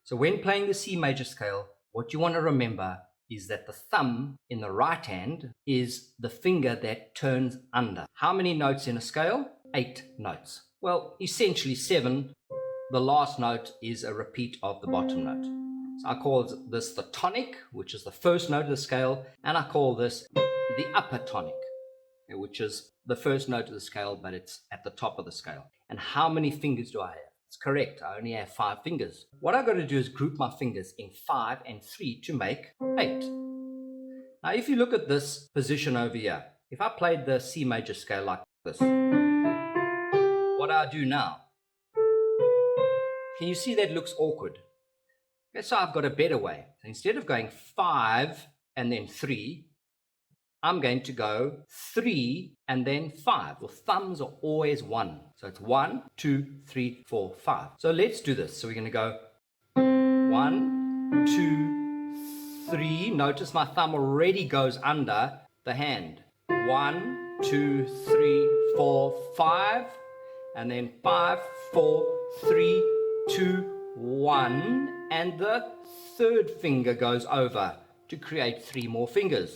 So when playing the C major scale, what you want to remember is that the thumb in the right hand is the finger that turns under. How many notes in a scale? 8 notes. Well, essentially 7. The last note is a repeat of the bottom note. So I call this the tonic, which is the first note of the scale, and I call this the upper tonic, which is the first note of the scale, but it's at the top of the scale. And how many fingers do I have? It's correct, I only have 5 fingers. What I've got to do is group my fingers in 5 and 3 to make 8. Now, if you look at this position over here, if I played the C major scale like this, what do I do now? Can you see that looks awkward? Okay, so I've got a better way. So instead of going 5 and then 3, I'm going to go 3 and then 5. Well, thumbs are always 1. So it's 1, 2, 3, 4, 5. So let's do this. So we're going to go 1, 2, 3. Notice my thumb already goes under the hand. 1, 2, 3, 4, 5. And then 5, 4, 3, 2, 1. And the third finger goes over to create 3 more fingers.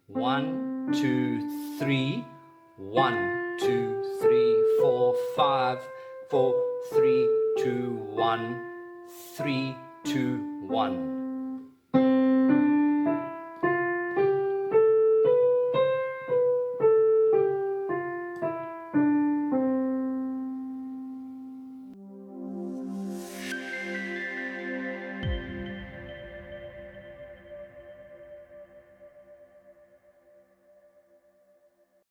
1, 2, 3, 1, 2, 3, 4, 5, 4, 3, 2, 1, 3, 2, 1.